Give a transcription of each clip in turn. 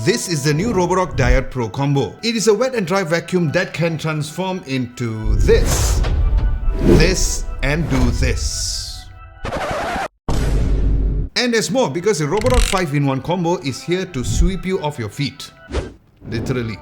This is the new Roborock Diode Pro combo. It is a wet and dry vacuum that can transform into this, and do this. And there's more, because the Roborock 5-in-1 combo is here to sweep you off your feet. Literally.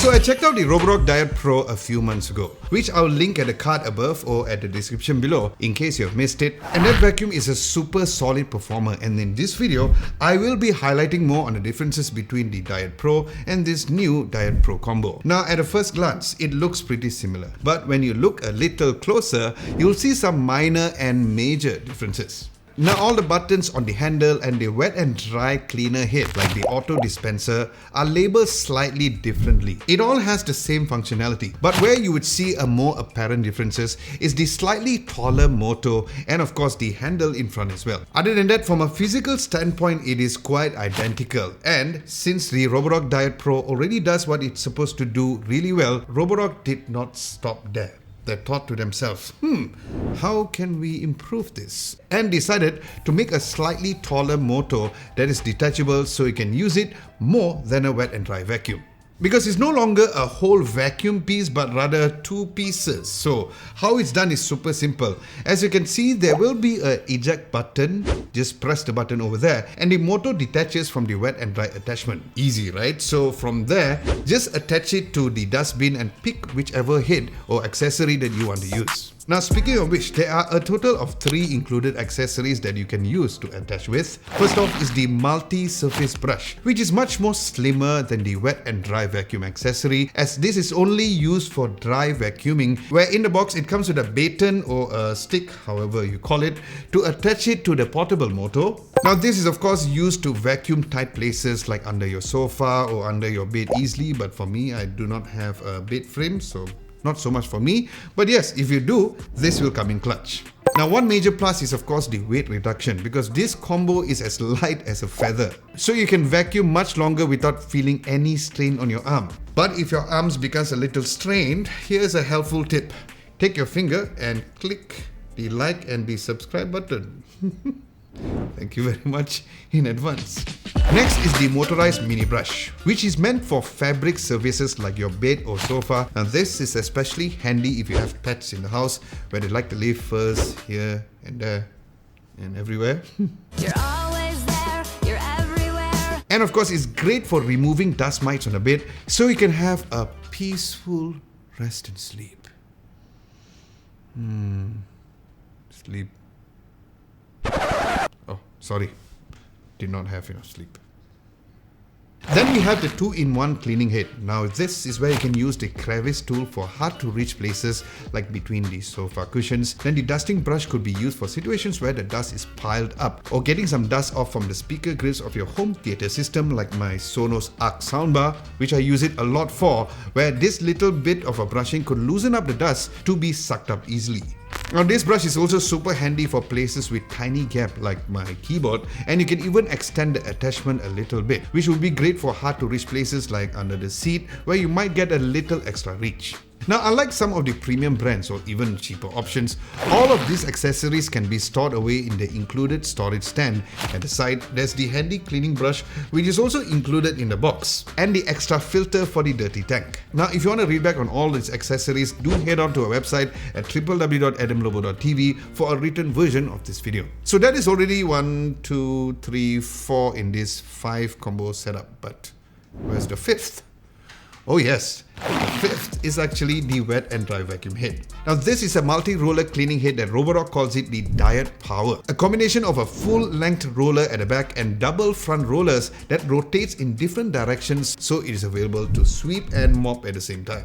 So I checked out the Roborock Diode Pro a few months ago, which I'll link at the card above or at the description below in case you have missed it. And that vacuum is a super solid performer, and in this video, I will be highlighting more on the differences between the Diode Pro and this new Diode Pro combo. Now at a first glance, it looks pretty similar, but when you look a little closer, you'll see some minor and major differences. Now all the buttons on the handle and the wet and dry cleaner head, like the auto dispenser, are labeled slightly differently. It all has the same functionality, but where you would see a more apparent differences is the slightly taller motor and of course the handle in front as well. Other than that, from a physical standpoint, it is quite identical, and since the Roborock Diode Pro already does what it's supposed to do really well, Roborock did not stop there. They thought to themselves, how can we improve this? And decided to make a slightly taller motor that is detachable so you can use it more than a wet and dry vacuum. Because it's no longer a whole vacuum piece but rather two pieces. So how it's done is super simple. As you can see, there will be an eject button. Just press the button over there and the motor detaches from the wet and dry attachment. Easy, right? So from there, just attach it to the dustbin and pick whichever head or accessory that you want to use. Now speaking of which, there are a total of 3 included accessories that you can use to attach with. First off is the multi-surface brush, which is much more slimmer than the wet and dry vacuum accessory, as this is only used for dry vacuuming, where in the box it comes with a baton or a stick, however you call it, to attach it to the portable motor. Now this is of course used to vacuum tight places like under your sofa or under your bed easily, but for me, I do not have a bed frame, so not so much for me, but yes, if you do, this will come in clutch. Now one major plus is of course the weight reduction, because this combo is as light as a feather. So you can vacuum much longer without feeling any strain on your arm. But if your arms becomes a little strained, here's a helpful tip. Take your finger and click the like and the subscribe button. Thank you very much in advance. Next is the motorized mini brush, which is meant for fabric surfaces like your bed or sofa. Now this is especially handy if you have pets in the house where they like to leave furs here and there and everywhere. You're always there, you're everywhere. And of course, it's great for removing dust mites on the bed so you can have a peaceful rest and sleep. Sleep. Oh, sorry. Did not have enough sleep. Then we have the 2-in-1 cleaning head. Now this is where you can use the crevice tool for hard to reach places like between the sofa cushions. Then the dusting brush could be used for situations where the dust is piled up, or getting some dust off from the speaker grills of your home theater system like my Sonos Arc soundbar, which I use it a lot for, where this little bit of a brushing could loosen up the dust to be sucked up easily. Now this brush is also super handy for places with tiny gap like my keyboard, and you can even extend the attachment a little bit, which would be great for hard to reach places like under the seat where you might get a little extra reach. Now unlike some of the premium brands or even cheaper options, all of these accessories can be stored away in the included storage stand. At the side, there's the handy cleaning brush, which is also included in the box, and the extra filter for the dirty tank. Now if you want to read back on all these accessories, do head on to our website at www.adamlobo.tv for a written version of this video. So that is already 1, 2, 3, 4 in this 5 combo setup, but where's the 5th? Oh yes, the 5th is actually the wet and dry vacuum head. Now this is a multi-roller cleaning head that Roborock calls it the Diode Power. A combination of a full-length roller at the back and double front rollers that rotates in different directions, so it is available to sweep and mop at the same time.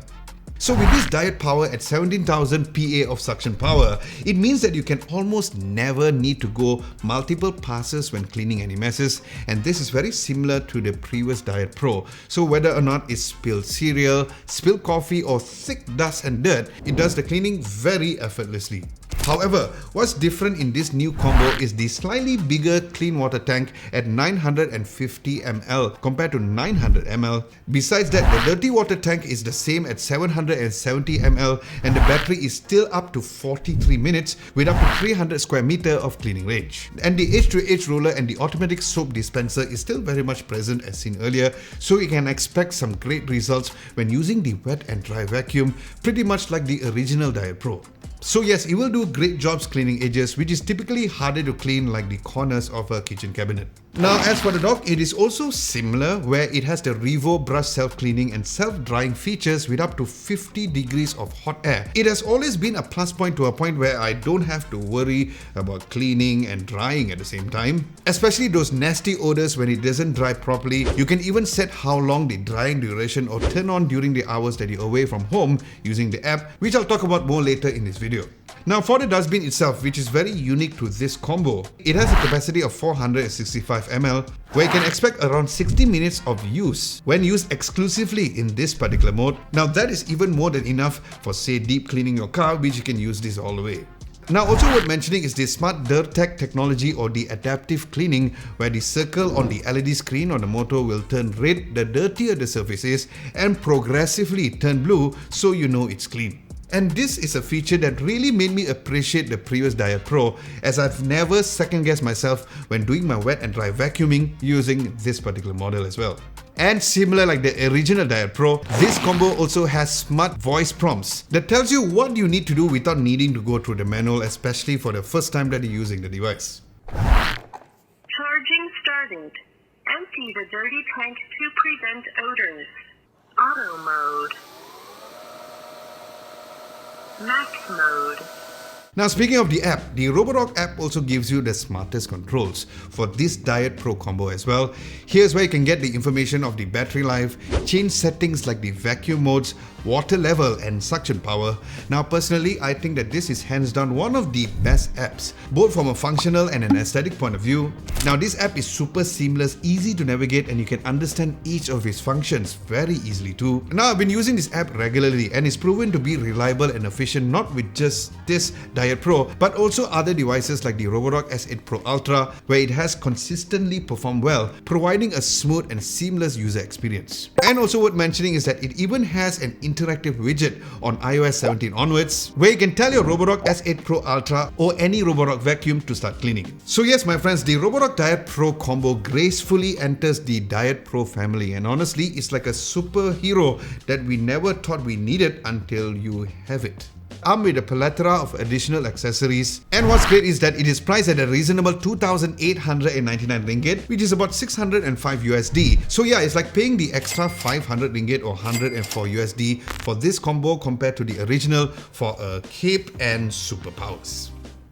So with this Diode Power at 17,000 PA of suction power, it means that you can almost never need to go multiple passes when cleaning any messes, and this is very similar to the previous Diode Pro. So whether or not it's spilled cereal, spilled coffee or thick dust and dirt, it does the cleaning very effortlessly. However, what's different in this new combo is the slightly bigger clean water tank at 950 ml compared to 900 ml. Besides that, the dirty water tank is the same at 700 370 ml and the battery is still up to 43 minutes with up to 300 square meter of cleaning range. And the edge-to-edge roller and the automatic soap dispenser is still very much present as seen earlier, so you can expect some great results when using the wet and dry vacuum, pretty much like the original Diet Pro. So yes, it will do great jobs cleaning edges, which is typically harder to clean like the corners of a kitchen cabinet. Now as for the dock, it is also similar where it has the Revo brush self-cleaning and self-drying features with up to 50 degrees of hot air. It has always been a plus point to a point where I don't have to worry about cleaning and drying at the same time. Especially those nasty odors when it doesn't dry properly. You can even set how long the drying duration or turn on during the hours that you're away from home using the app, which I'll talk about more later in this video. Now for the dustbin itself, which is very unique to this combo, it has a capacity of 465 ml, where you can expect around 60 minutes of use when used exclusively in this particular mode. Now that is even more than enough for say deep cleaning your car, which you can use this all the way. Now also worth mentioning is the Smart DIRTech technology or the adaptive cleaning, where the circle on the LED screen on the motor will turn red the dirtier the surface is and progressively turn blue so you know it's clean. And this is a feature that really made me appreciate the previous Diet Pro, as I've never second-guessed myself when doing my wet and dry vacuuming using this particular model as well. And similar like the original Diet Pro, this combo also has smart voice prompts that tells you what you need to do without needing to go through the manual, especially for the first time that you're using the device. Charging started. Empty the dirty tank to prevent odors. Auto mode. Max mode. Now speaking of the app, the Roborock app also gives you the smartest controls for this Diet Pro combo as well. Here's where you can get the information of the battery life, change settings like the vacuum modes, water level and suction power. Now personally, I think that this is hands down one of the best apps, both from a functional and an aesthetic point of view. Now this app is super seamless, easy to navigate, and you can understand each of its functions very easily too. Now I've been using this app regularly and it's proven to be reliable and efficient, not with just this Diet Pro, but also other devices like the Roborock S8 Pro Ultra, where it has consistently performed well, providing a smooth and seamless user experience. And also worth mentioning is that it even has an interactive widget on iOS 17 onwards, where you can tell your Roborock S8 Pro Ultra or any Roborock vacuum to start cleaning. So yes, my friends, the Roborock Diet Pro combo gracefully enters the Diet Pro family, and honestly, it's like a superhero that we never thought we needed until you have it. Armed with a plethora of additional accessories. And what's great is that it is priced at a reasonable 2,899 ringgit, which is about 605 USD. So yeah, it's like paying the extra 500 ringgit or 104 USD for this combo compared to the original for a cape and superpowers.